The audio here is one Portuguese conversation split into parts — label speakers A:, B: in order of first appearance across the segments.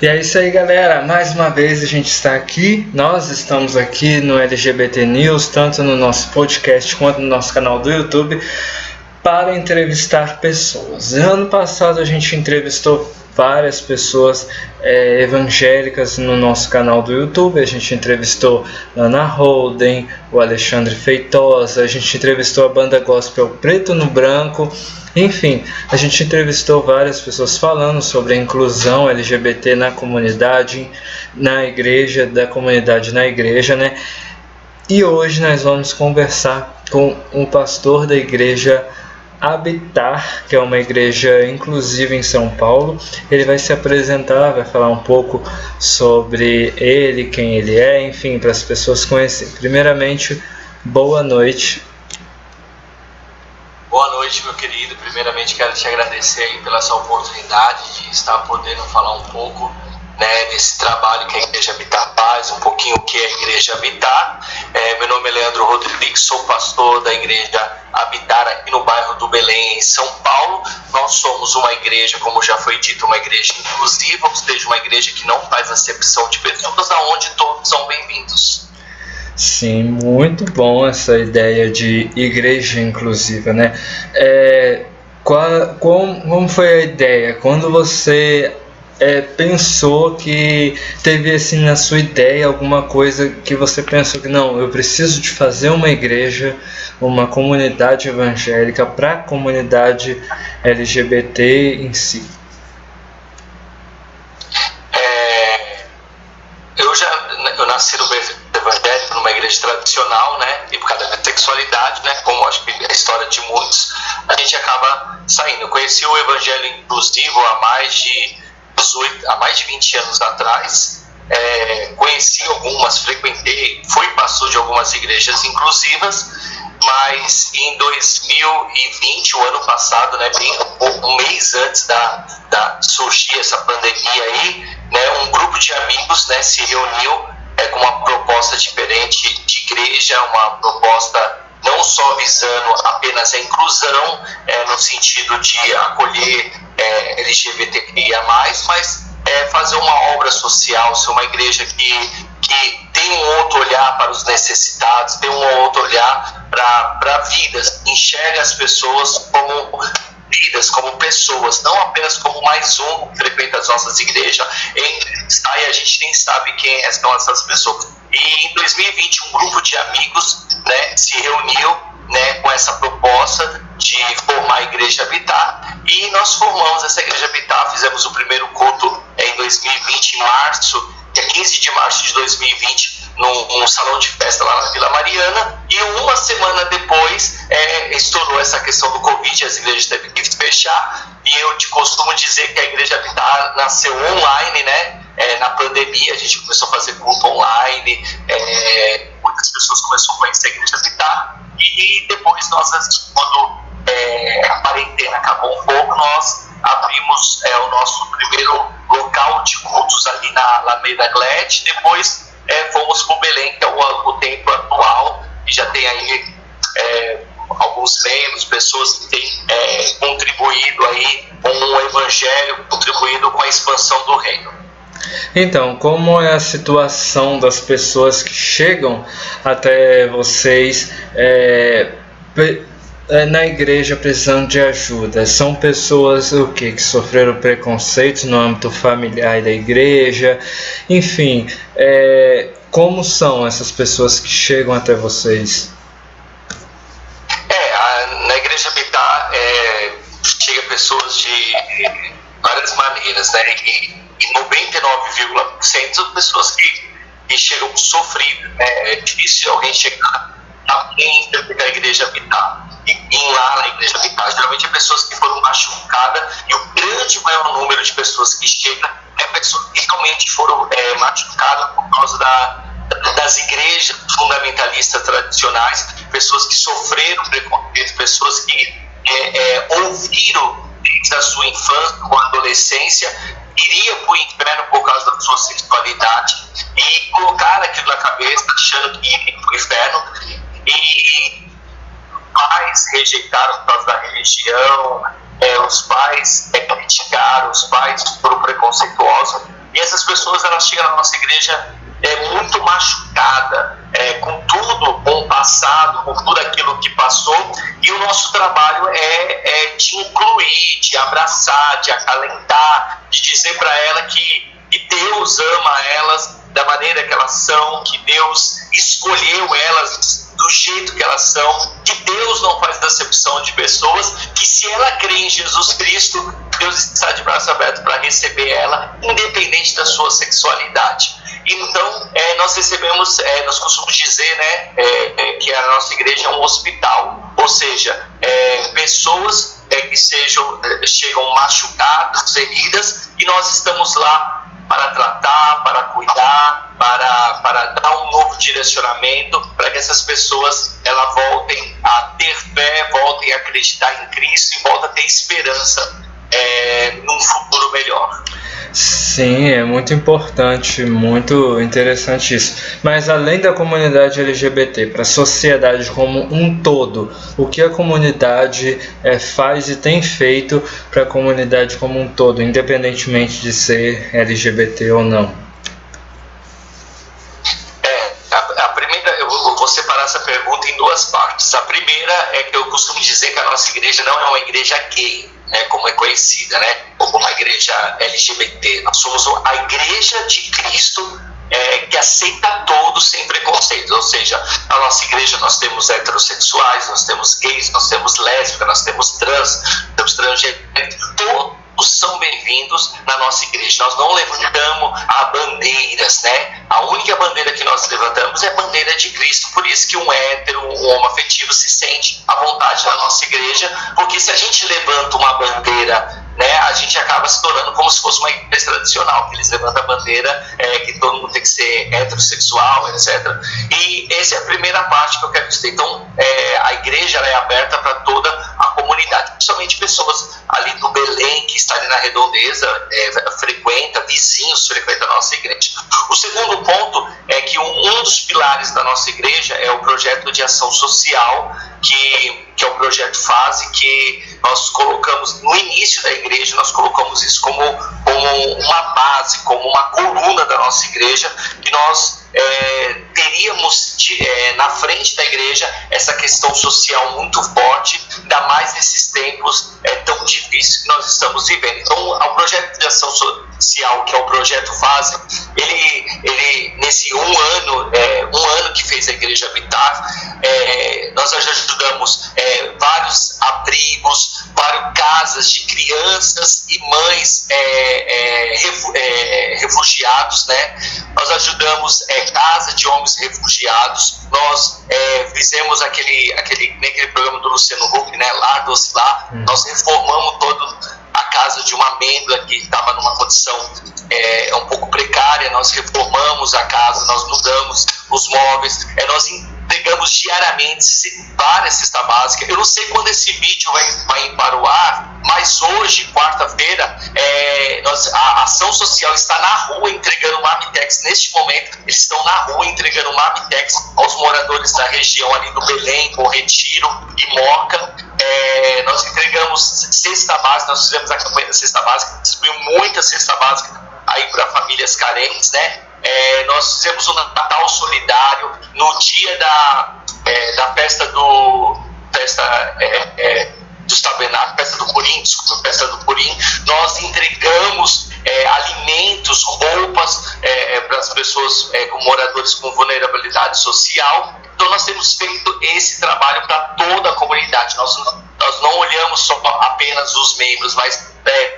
A: E é isso aí, galera, mais uma vez a gente está aqui, nós estamos aqui no LGBT News, tanto no nosso podcast quanto no nosso canal do YouTube, para entrevistar pessoas. Ano passado a gente entrevistou várias pessoas evangélicas no nosso canal do YouTube. A gente entrevistou Ana Holden, o Alexandre Feitosa, a gente entrevistou a banda gospel Preto no Branco. Enfim, a gente entrevistou várias pessoas falando sobre a inclusão LGBT na comunidade, na igreja, da comunidade na igreja, né? E hoje nós vamos conversar com o pastor da igreja Habitar, que é uma igreja inclusiva em São Paulo. Ele vai se apresentar, vai falar um pouco sobre ele, quem ele é, enfim, para as pessoas conhecerem. Primeiramente, boa noite.
B: Boa noite, meu querido. Primeiramente, quero te agradecer aí pela sua oportunidade de estar podendo falar um pouco, desse trabalho que a Igreja Habitar faz, um pouquinho o que é a Igreja Habitar. Meu nome é Leandro Rodrigues, sou pastor da Igreja Habitar aqui no bairro do Belém, em São Paulo. Nós somos uma igreja, como já foi dito, uma igreja inclusiva, ou seja, uma igreja que não faz acepção de pessoas, aonde todos são bem-vindos.
A: Sim, muito bom essa ideia de igreja inclusiva, né? Como foi a ideia? Quando você pensou que teve assim na sua ideia alguma coisa que você pensou que não, eu preciso de fazer uma igreja, uma comunidade evangélica para a comunidade LGBT em si?
B: Eu nasci no berço evangélico, numa igreja tradicional, né? E por causa da sexualidade, né? Como acho que é a história de muitos, a gente acaba saindo. Eu conheci o evangelho inclusivo há mais de 20 anos atrás. Conheci algumas, frequentei, fui pastor de algumas igrejas inclusivas, mas em 2020, o ano passado, né, bem um mês antes da surgir essa pandemia aí, né, um grupo de amigos, né, se reuniu com uma proposta diferente de igreja, uma proposta não só visando apenas a inclusão, no sentido de acolher LGBTQIA+, mas fazer uma obra social, ser uma igreja que tem um outro olhar para os necessitados, tem um outro olhar para vidas, enxerga as pessoas como vidas, como pessoas, não apenas como mais um que frequenta as nossas igrejas, e a gente nem sabe quem são essas pessoas. E em 2020, um grupo de amigos, né, se reuniu, né, com essa proposta de formar a Igreja Habitar, e nós formamos essa Igreja Habitar. Fizemos o primeiro culto em 2020, em março, dia 15 de março de 2020, num salão de festa lá na Vila Mariana, e uma semana depois estourou essa questão do Covid, as igrejas teve que fechar, e eu te costumo dizer que a Igreja Habitar nasceu online, né? Na pandemia, a gente começou a fazer culto online, muitas pessoas começaram a conhecer a Igreja Habitar, e depois quando a quarentena acabou um pouco, nós abrimos o nosso primeiro local de cultos ali na Alameda Gled. Depois fomos para o Belém, que é o templo atual, e já tem aí alguns membros, pessoas que têm contribuído aí com o evangelho, contribuído com a expansão do reino.
A: Então, como é a situação das pessoas que chegam até vocês na igreja precisando de ajuda? São pessoas que sofreram preconceito no âmbito familiar da igreja? Enfim, como são essas pessoas que chegam até vocês?
B: Na Igreja Habitar chega pessoas de várias maneiras, né? E 99,% são pessoas que chegam sofridas. É difícil alguém chegar alguém da Igreja Habitar e ir lá na Igreja Habitar. Geralmente é pessoas que foram machucadas, e o grande maior número de pessoas que chegam é pessoas que realmente foram machucadas por causa das igrejas fundamentalistas tradicionais, pessoas que sofreram preconceito, pessoas que ouviram desde a sua infância ou adolescência iria para o inferno por causa da sua sexualidade, e colocaram aquilo na cabeça achando que iria para o inferno, e pais rejeitaram por causa da religião, os pais criticaram, os pais foram preconceituosos, E essas pessoas, elas chegam na nossa igreja muito machucada, com tudo, com o passado, com tudo aquilo que passou, e o nosso trabalho é de incluir, de abraçar, de acalentar, de dizer para ela que Deus ama elas da maneira que elas são, que Deus escolheu elas do jeito que elas são, que Deus não faz acepção de pessoas, que se ela crê em Jesus Cristo, Deus está de braços abertos para receber ela, independente da sua sexualidade. Então, nós recebemos, nós costumamos dizer, né, que a nossa igreja é um hospital, ou seja, pessoas que chegam machucadas, feridas, e nós estamos lá para tratar, para cuidar, para dar um novo direcionamento, para que essas pessoas elas voltem a ter fé, voltem a acreditar em Cristo e voltem a ter esperança num futuro melhor.
A: Sim, é muito importante, muito interessante isso. Mas além da comunidade LGBT, para a sociedade como um todo, o que a comunidade faz e tem feito para a comunidade como um todo, independentemente de ser LGBT ou não?
B: A primeira, eu vou separar essa pergunta em duas partes. A primeira é que eu costumo dizer que a nossa igreja não é uma igreja gay, como é conhecida, né? Ou como a igreja LGBT. Nós somos a igreja de Cristo que aceita todos sem preconceito. Ou seja, na nossa igreja nós temos heterossexuais, nós temos gays, nós temos lésbicas, nós temos trans, temos transgêneros, todos são bem-vindos na nossa igreja. Nós não levantamos a bandeiras, né? A única bandeira que nós levantamos é a bandeira de Cristo. Por isso que um hétero, um homoafetivo se sente à vontade na nossa igreja, porque se a gente levanta uma bandeira, né, a gente acaba se tornando como se fosse uma igreja tradicional, que eles levantam a bandeira que todo mundo tem que ser heterossexual, etc. E essa é a primeira parte que eu quero dizer. Então, a igreja é aberta para toda a comunidade, principalmente pessoas ali do Belém, que está ali na redondeza, vizinhos frequentam a nossa igreja. O segundo ponto é que um dos pilares da nossa igreja é o projeto de ação social, que é o projeto Fase, que nós colocamos no início da igreja, nós colocamos isso como uma base, como uma coluna da nossa igreja, que nós teríamos na frente da igreja essa questão social muito forte, ainda mais nesses tempos tão difíceis que nós estamos vivendo. Então, o projeto de ação social, que é o projeto Fase, ele nesse um ano que fez a igreja habitar, nós já ajudamos vários abrigos, várias casas de crianças e mães refugiados, né? Nós ajudamos casa de homens refugiados. Nós fizemos aquele programa do Luciano Huck, né? Lá, doce lá. Nós reformamos toda a casa de uma amêndoa que estava numa condição um pouco precária. Nós reformamos a casa, nós mudamos os móveis, nós entregamos diariamente várias cestas básicas. Eu não sei quando esse vídeo vai ir para o ar, mas hoje, quarta-feira, a ação social está na rua entregando marmitex. Neste momento, eles estão na rua entregando marmitex aos moradores da região ali do Belém, Bom Retiro e Moca. Nós entregamos cesta básica, nós fizemos a campanha da cesta básica, distribuímos muita cesta básica aí para famílias carentes, né? Nós fizemos um Natal solidário no dia da festa dos tabernáculos, festa do Purim. Nós entregamos alimentos, roupas para as pessoas com moradores com vulnerabilidade social. Então nós temos feito esse trabalho para toda a comunidade. Nós não olhamos só apenas os membros, mas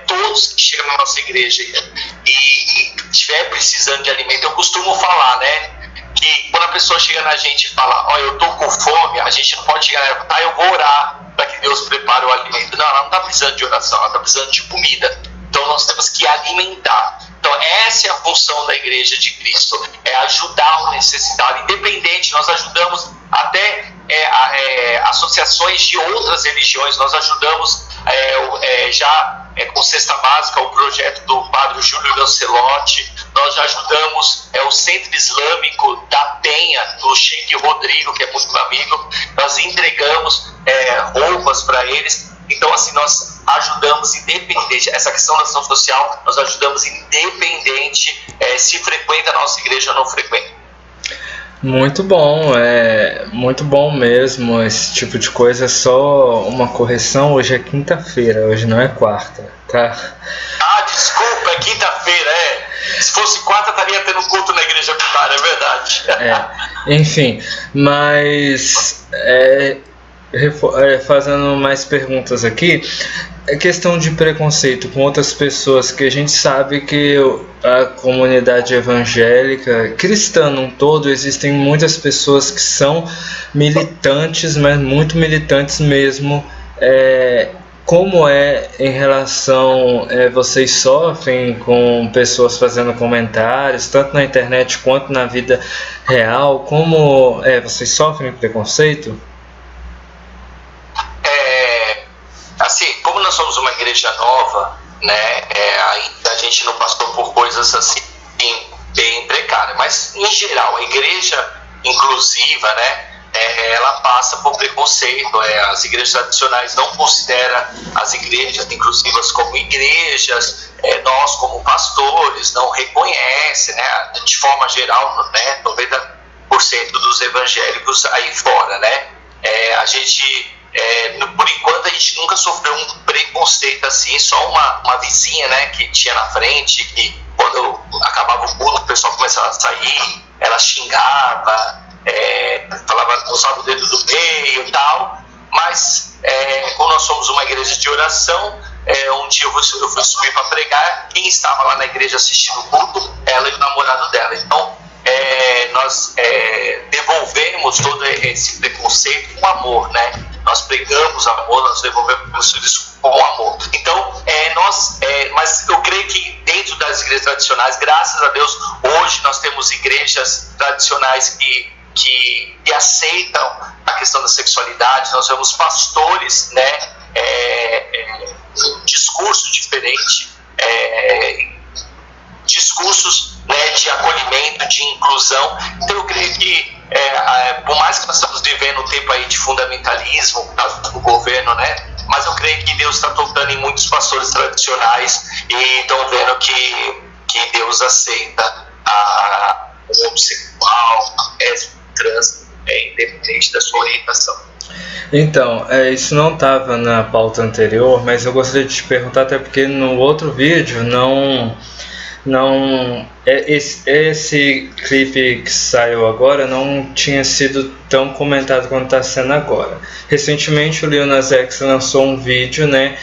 B: todos que chegam na nossa igreja e estiver precisando de alimento. Eu costumo falar, né, que quando a pessoa chega na gente e fala, eu tô com fome, a gente não pode chegar nela e falar, eu vou orar para que Deus prepare o alimento. Não, ela não está precisando de oração, ela está precisando de comida. Então nós temos que alimentar. Então essa é a função da igreja de Cristo, é ajudar o necessitado. Independente, nós ajudamos até associações de outras religiões. Nós ajudamos com cesta básica o projeto do padre Júlio Lancelotti. Nós já ajudamos o Centro Islâmico da Penha, do Sheikh Rodrigo, que é muito amigo. Nós entregamos roupas para eles. Então, assim, nós ajudamos independente, essa questão da ação social, nós ajudamos independente se frequenta a nossa igreja ou não frequenta.
A: Muito bom mesmo. Esse tipo de coisa. É só uma correção, hoje é quinta-feira, hoje não é quarta, tá?
B: Ah, desculpa, é quinta-feira, Se fosse quarta, estaria tendo culto na igreja primária, é verdade.
A: Enfim, mas fazendo mais perguntas aqui, a questão de preconceito com outras pessoas, que a gente sabe que a comunidade evangélica, cristã num todo, existem muitas pessoas que são militantes, mas muito militantes mesmo. Como em relação, vocês sofrem com pessoas fazendo comentários, tanto na internet quanto na vida real? Como vocês sofrem preconceito?
B: Assim, como nós somos uma igreja nova, né, ainda a gente não passou por coisas assim bem precárias, mas em geral a igreja inclusiva, né, ela passa por preconceito. As igrejas tradicionais não consideram as igrejas inclusivas como igrejas, nós como pastores não reconhecem, né, de forma geral, né, 90% dos evangélicos aí fora, né, a gente por enquanto a gente nunca sofreu um preconceito assim, só uma vizinha, né, que tinha na frente, que quando acabava o culto o pessoal começava a sair, ela xingava, falava, usava o dedo do meio e tal, mas como nós somos uma igreja de oração, um dia eu fui subir para pregar, quem estava lá na igreja assistindo o culto, ela e o namorado dela. Então nós devolvemos todo esse preconceito com amor, né? Nós pregamos amor, nós devolvemos isso com amor. Então, mas eu creio que dentro das igrejas tradicionais, graças a Deus, hoje nós temos igrejas tradicionais que aceitam a questão da sexualidade. Nós vemos pastores, né, um discurso diferente, discursos, né, de acolhimento, de inclusão. Então eu creio que por mais que nós estamos vivendo um tempo aí de fundamentalismo por causa do governo, né, mas eu creio que Deus está tocando em muitos pastores tradicionais e estão vendo que Deus aceita o homossexual, trans, independente da sua orientação.
A: Então, isso não estava na pauta anterior, mas eu gostaria de te perguntar, até porque no outro vídeo esse clipe que saiu agora não tinha sido tão comentado quanto está sendo agora. Recentemente o Lil Nas X lançou um vídeo, né,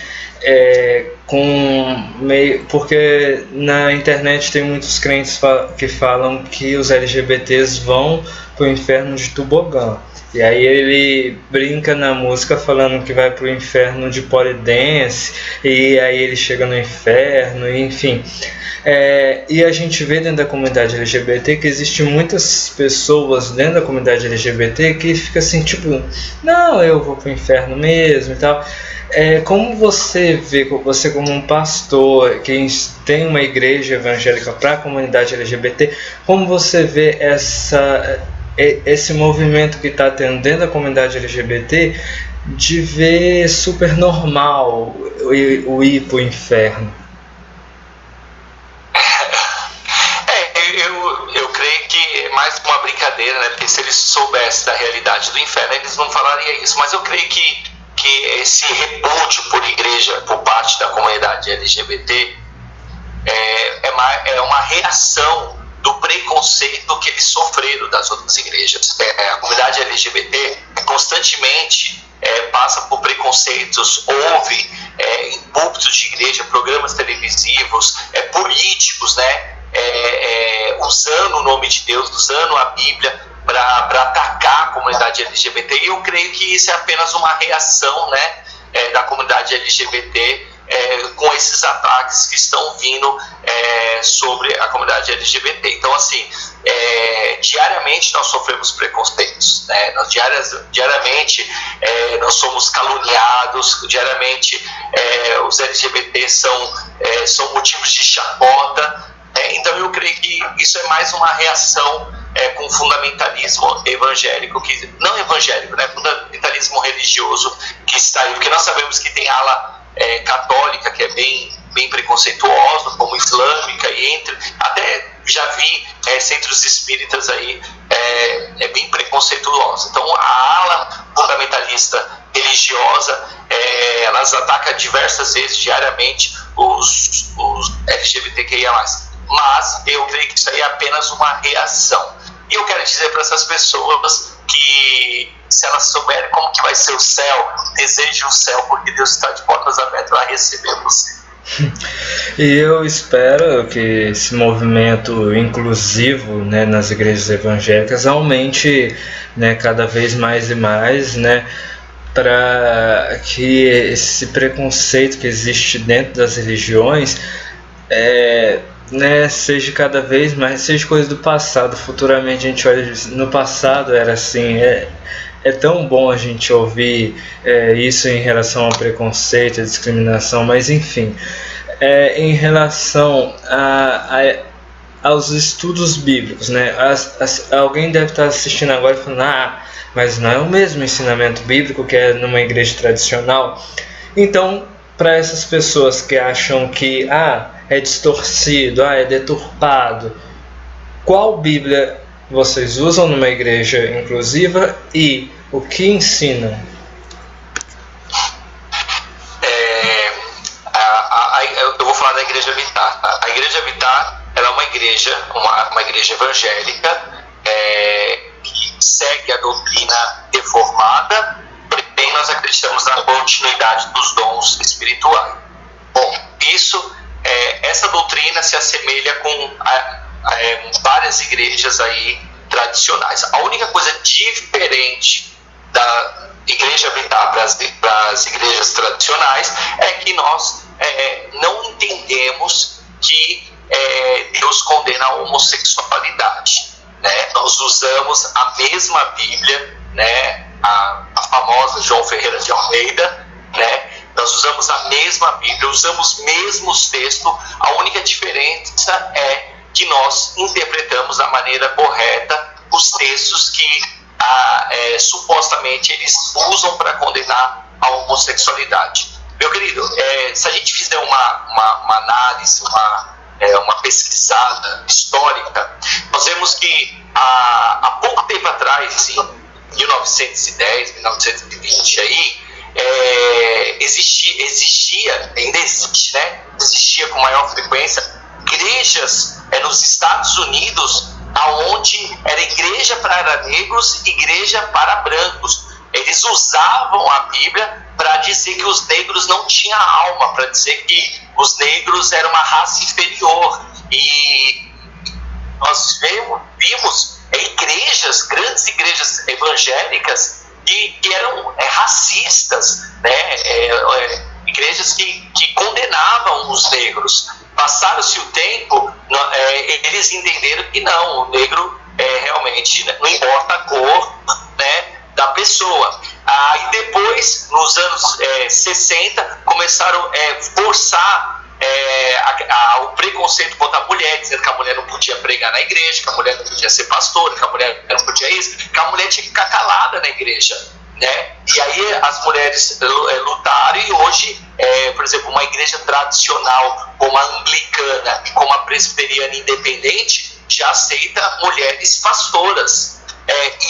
A: porque na internet tem muitos crentes que falam que os LGBTs vão para o inferno de tobogã. E aí ele brinca na música falando que vai pro inferno de polidense, e aí ele chega no inferno, enfim. E a gente vê dentro da comunidade LGBT que existem muitas pessoas dentro da comunidade LGBT que fica assim, tipo, não, eu vou pro inferno mesmo e tal. Como você vê, você como um pastor que tem uma igreja evangélica para a comunidade LGBT, como você vê esse movimento que está tendo dentro da comunidade LGBT de ver super normal o ir para o inferno?
B: Eu creio que é mais uma brincadeira, né? Porque se eles soubessem da realidade do inferno, eles não falariam isso. Mas eu creio que esse repúdio por igreja, por parte da comunidade LGBT, é uma reação do preconceito que eles sofreram das outras igrejas. A comunidade LGBT constantemente passa por preconceitos, ouve em púlpitos de igreja, programas televisivos, políticos, né, usando o nome de Deus, usando a Bíblia para atacar a comunidade LGBT. E eu creio que isso é apenas uma reação, né, da comunidade LGBT com esses ataques que estão vindo sobre a comunidade LGBT. Então, assim, diariamente nós sofremos preconceitos, né? Diariamente nós somos caluniados, diariamente os LGBT são motivos de chacota. Então eu creio que isso é mais uma reação com fundamentalismo evangélico, não evangélico, né? Fundamentalismo religioso que está aí, porque nós sabemos que tem ala católica, que é bem preconceituosa, como islâmica, e até já vi centros espíritas aí bem preconceituosa. Então a ala fundamentalista religiosa, elas atacam diversas vezes diariamente os LGBTQIA+. Mas eu creio que isso aí é apenas uma reação. E eu quero dizer para essas pessoas que, se elas souberem como que vai ser o céu, desejem o céu, porque Deus está de portas abertas para receber você.
A: E eu espero que esse movimento inclusivo, né, nas igrejas evangélicas aumente, né, cada vez mais e mais, né, para que esse preconceito que existe dentro das religiões né, seja cada vez mais, seja coisa do passado. Futuramente a gente olha, no passado era assim. É tão bom a gente ouvir isso em relação ao preconceito, à discriminação, mas enfim, em relação aos estudos bíblicos, né? Alguém deve estar assistindo agora e falando, mas não é o mesmo ensinamento bíblico que é numa igreja tradicional. Então, para essas pessoas que acham que é distorcido, é deturpado, qual Bíblia vocês usam numa igreja inclusiva e o que ensinam?
B: Eu vou falar da Igreja Vitar. A Igreja Vitar, ela é uma igreja evangélica que segue a doutrina reformada, porém nós acreditamos na continuidade dos dons espirituais. Bom, essa doutrina se assemelha com várias igrejas aí tradicionais. A única coisa diferente da Igreja Vitar para as igrejas tradicionais é que nós não entendemos que Deus condena a homossexualidade, né? Nós usamos a mesma Bíblia, né? A famosa João Ferreira de Almeida, né? Nós usamos a mesma Bíblia, usamos os mesmos textos. A única diferença é que nós interpretamos da maneira correta os textos que supostamente eles usam para condenar a homossexualidade. Meu querido, se a gente fizer uma análise, uma pesquisada histórica, nós vemos que há pouco tempo atrás, em 1910, 1920 aí, ainda existe, né? Existia com maior frequência igrejas nos Estados Unidos, aonde era igreja para negros, igreja para brancos. Eles usavam a Bíblia para dizer que os negros não tinham alma, para dizer que os negros eram uma raça inferior. E nós vimos grandes igrejas evangélicas que eram racistas, né? Igrejas que condenavam os negros. Passaram-se o tempo, eles entenderam que não, o negro realmente não importa a cor, né, da pessoa. E depois, nos anos 60, começaram a forçar o preconceito contra a mulher, dizendo que a mulher não podia pregar na igreja, que a mulher não podia ser pastora, que a mulher não podia isso, que a mulher tinha que ficar calada na igreja, né? E aí as mulheres lutaram, e hoje, por exemplo, uma igreja tradicional como a anglicana e como a presbiteriana independente já aceita mulheres pastoras.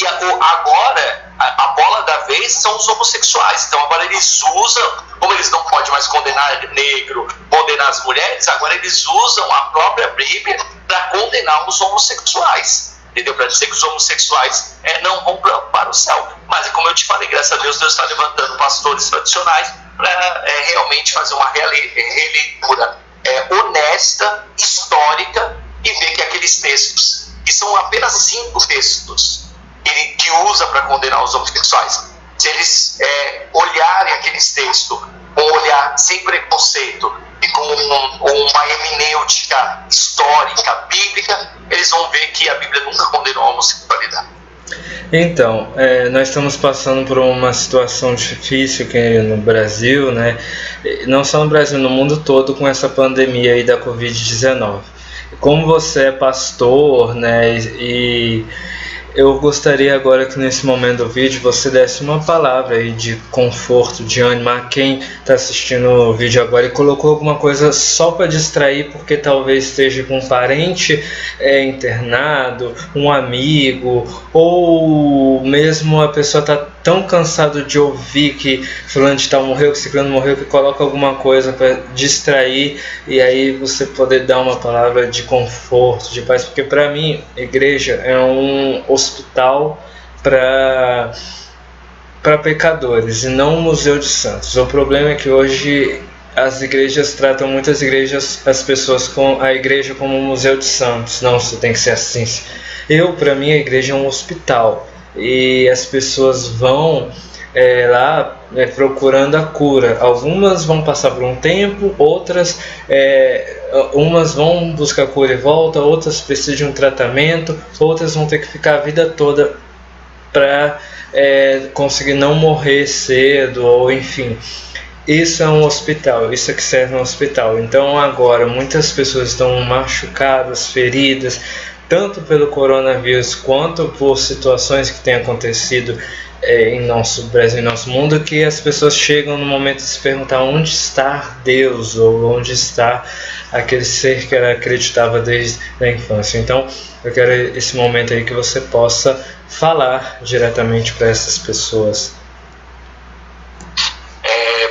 B: E agora a bola da vez são os homossexuais. Então agora eles usam, como eles não podem mais condenar negro, condenar as mulheres, agora eles usam a própria Bíblia para condenar os homossexuais. Entendeu? Para dizer que os homossexuais não vão para o céu. Mas, como eu te falei, graças a Deus está levantando pastores tradicionais para realmente fazer uma releitura honesta, histórica, e ver que aqueles textos, que são apenas 5 textos, que usa para condenar os homossexuais, se eles olharem aqueles textos com um olhar sem preconceito e com uma hermenêutica histórica, bíblica, eles vão ver que a Bíblia nunca condenou a homossexualidade.
A: Então, nós estamos passando por uma situação difícil aqui no Brasil, né? Não só no Brasil, no mundo todo, com essa pandemia aí da Covid-19. Como você é pastor, né? E eu gostaria agora que nesse momento do vídeo você desse uma palavra aí de conforto, de ânimo a quem está assistindo o vídeo agora e colocou alguma coisa só para distrair porque talvez esteja com um parente internado, um amigo, ou mesmo a pessoa está tão cansado de ouvir que fulano de tal morreu, que ciclano morreu, que coloca alguma coisa para distrair e aí você poder dar uma palavra de conforto, de paz, porque para mim a igreja é um hospital para pecadores e não um museu de santos. O problema é que hoje as igrejas tratam muitas igrejas, as pessoas com a igreja como um museu de santos. Não, isso tem que ser assim. Para mim a igreja é um hospital e as pessoas vão lá procurando a cura. Algumas vão passar por um tempo, outras umas vão buscar cura e volta, outras precisam de um tratamento, outras vão ter que ficar a vida toda para conseguir não morrer cedo, ou enfim. Isso é um hospital, isso é que serve um hospital. Então agora muitas pessoas estão machucadas, feridas, tanto pelo coronavírus quanto por situações que têm acontecido em nosso Brasil, em nosso mundo, que as pessoas chegam no momento de se perguntar onde está Deus, ou onde está aquele ser que ela acreditava desde a infância. Então eu quero esse momento aí que você possa falar diretamente para essas pessoas.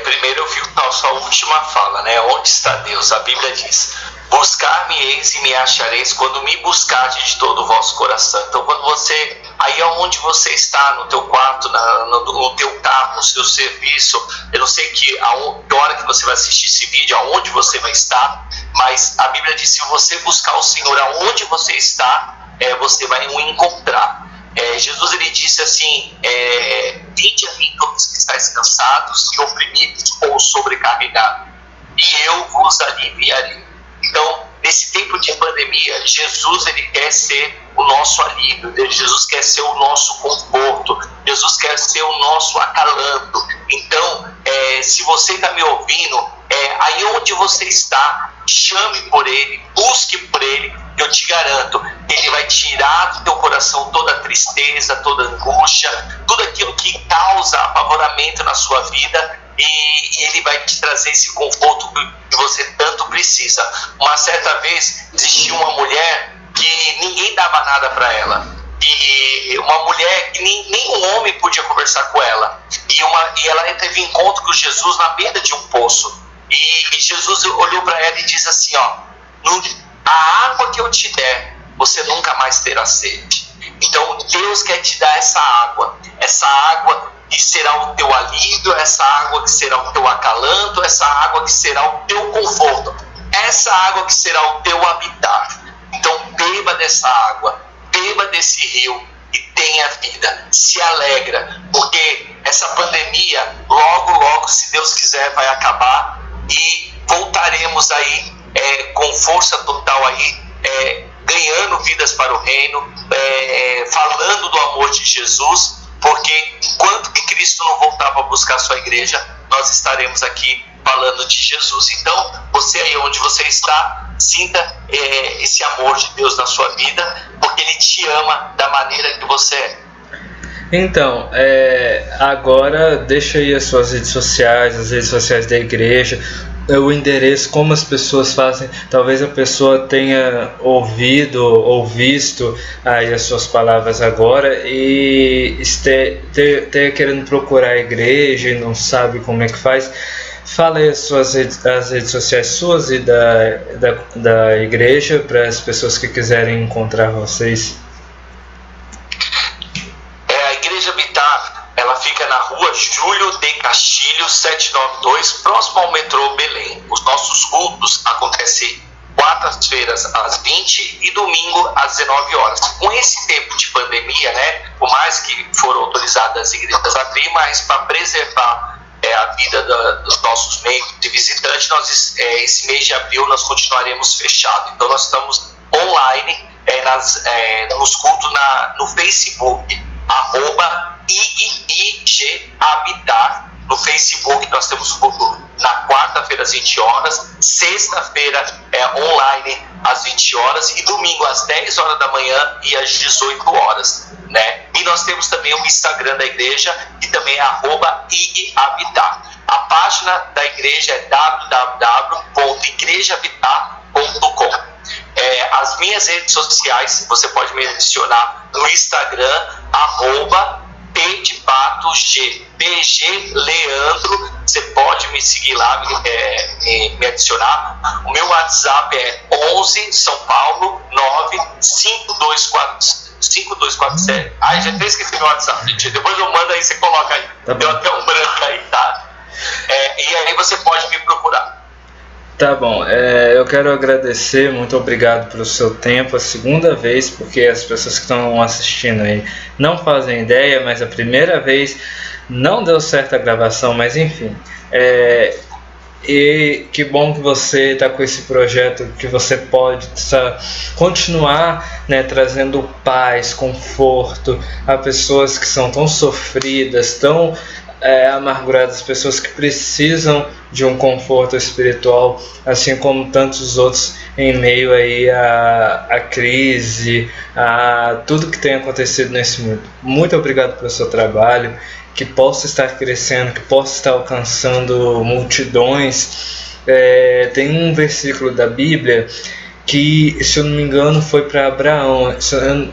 B: Primeiro eu fico com a sua última fala, né? Onde está Deus? A Bíblia diz: buscar-me-eis e me achareis quando me buscardes de todo o vosso coração. Então quando você, aí é onde você está, no teu quarto, no teu carro, no seu serviço, eu não sei que hora que você vai assistir esse vídeo, aonde você vai estar, mas a Bíblia diz: se você buscar o Senhor aonde você está, você vai o encontrar. Jesus ele disse assim: vinde a mim todos que estáis cansados e oprimidos ou sobrecarregados, e eu vos aliviarei. Então, nesse tempo de pandemia, Jesus ele quer ser o nosso alívio, Jesus quer ser o nosso conforto, Jesus quer ser o nosso acalanto. Então, se você está me ouvindo, aí onde você está, chame por Ele, busque por Ele. Eu te garanto, Ele vai tirar do teu coração toda a tristeza, toda a angústia, tudo aquilo que causa apavoramento na sua vida, e Ele vai te trazer esse conforto que você tanto precisa. Uma certa vez existia uma mulher que ninguém dava nada para ela, e uma mulher que nem homem podia conversar com ela, e ela teve encontro com Jesus na beira de um poço, e Jesus olhou para ela e disse assim: a água que eu te der, você nunca mais terá sede. Então Deus quer te dar essa água que será o teu alívio, essa água que será o teu acalanto, essa água que será o teu conforto, essa água que será o teu habitar. Então beba dessa água, beba desse rio e tenha vida, se alegra, porque essa pandemia logo, se Deus quiser, vai acabar e voltaremos aí com força total aí, ganhando vidas para o reino, falando do amor de Jesus, porque enquanto que Cristo não voltar para buscar a sua igreja, nós estaremos aqui falando de Jesus. Então, você aí onde você está, sinta esse amor de Deus na sua vida, porque Ele te ama da maneira que você é.
A: Então, agora deixa aí as suas redes sociais, as redes sociais da igreja, o endereço, como as pessoas fazem. Talvez a pessoa tenha ouvido ou visto aí as suas palavras agora e esteja querendo procurar a igreja e não sabe como é que faz. Fala aí as redes sociais suas e da igreja para as pessoas que quiserem encontrar vocês.
B: A Igreja Habitar, ela fica na rua Júlio de Castilho 792, próximo ao metrô Belém. Os nossos cultos acontecem quartas-feiras às 20 e domingo às 19 horas. Com esse tempo de pandemia, né, por mais que foram autorizadas as igrejas a abrir, mas para preservar a vida dos nossos membros de visitantes, esse mês de abril nós continuaremos fechados. Então nós estamos online nos cultos no Facebook, @IG_Habitar. No Facebook nós temos culto na quarta-feira às 20 horas, sexta-feira online às 20 horas e domingo às 10 horas da manhã e às 18 horas, né? E nós temos também o Instagram da igreja, que também é @ighabitat. A página da igreja é www.igrejahabitat.com. As minhas redes sociais, você pode me adicionar no Instagram, @pdepato.bgleandro. Você pode me seguir lá, me adicionar. O meu WhatsApp é 11 São Paulo 95247. Ai, já até esqueci meu WhatsApp, gente. Depois eu mando aí, você coloca aí.
A: Tá
B: Deu até um branco aí, tá? E aí você pode me procurar.
A: Tá bom, eu quero agradecer, muito obrigado pelo seu tempo, a segunda vez, porque as pessoas que estão assistindo aí não fazem ideia, mas a primeira vez não deu certo a gravação, mas enfim, e que bom que você está com esse projeto, que você pode continuar, né, trazendo paz, conforto a pessoas que são tão sofridas, tão amarguradas, pessoas que precisam de um conforto espiritual, assim como tantos outros em meio aí à crise, a tudo que tem acontecido nesse mundo. Muito obrigado pelo seu trabalho, que possa estar crescendo, que possa estar alcançando multidões. Tem um versículo da Bíblia que, se eu não me engano, foi para Abraão.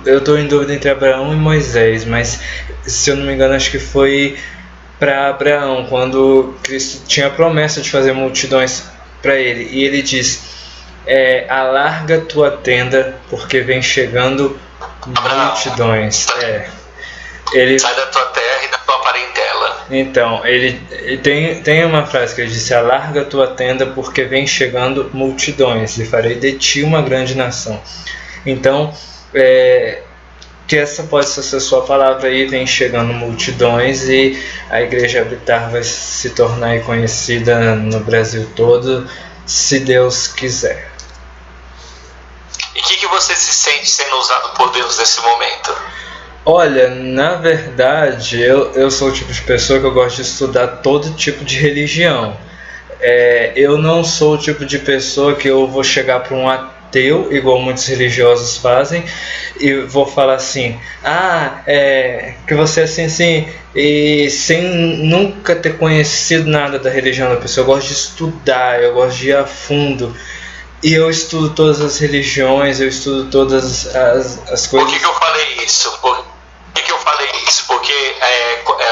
A: Eu estou em dúvida entre Abraão e Moisés, mas se eu não me engano, acho que foi para Abraão, quando Cristo tinha a promessa de fazer multidões para ele, e ele diz: alarga tua tenda, porque vem chegando multidões.
B: Sai da tua terra e da tua parentela.
A: Então, ele tem uma frase que ele disse: alarga tua tenda, porque vem chegando multidões, e farei de ti uma grande nação. Então, que essa possa ser a sua palavra aí, vem chegando multidões, e a Igreja Habitar vai se tornar conhecida no Brasil todo, se Deus quiser.
B: E o que você se sente sendo usado por Deus nesse momento?
A: Olha, na verdade, eu sou o tipo de pessoa que eu gosto de estudar todo tipo de religião. Eu não sou o tipo de pessoa que eu vou chegar para um ateu, igual muitos religiosos fazem, e vou falar assim: que você é assim, e sem nunca ter conhecido nada da religião da pessoa. Eu gosto de estudar, eu gosto de ir a fundo, e eu estudo todas as religiões, eu estudo todas as coisas.
B: Por que eu falei isso? Porque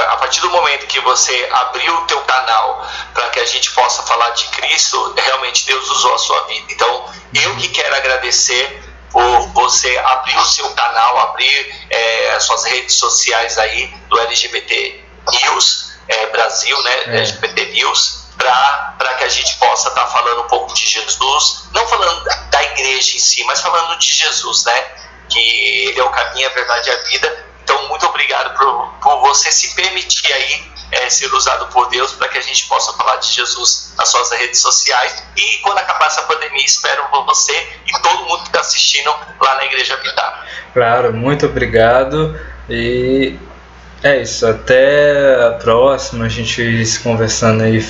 B: a partir do momento que você abriu o teu canal para que a gente possa falar de Cristo, realmente Deus usou a sua vida. Então, eu que quero agradecer por você abrir o seu canal, abrir as suas redes sociais aí do LGBT News Brasil, né? LGBT News, para que a gente possa estar falando um pouco de Jesus, não falando da igreja em si, mas falando de Jesus, né? Que Ele é o caminho, a verdade e a vida. Então, muito obrigado por você se permitir aí ser usado por Deus, para que a gente possa falar de Jesus nas suas redes sociais. E quando acabar essa pandemia, espero você e todo mundo que está assistindo lá na Igreja Habitat.
A: Claro, muito obrigado. E é isso, até a próxima, a gente se conversando aí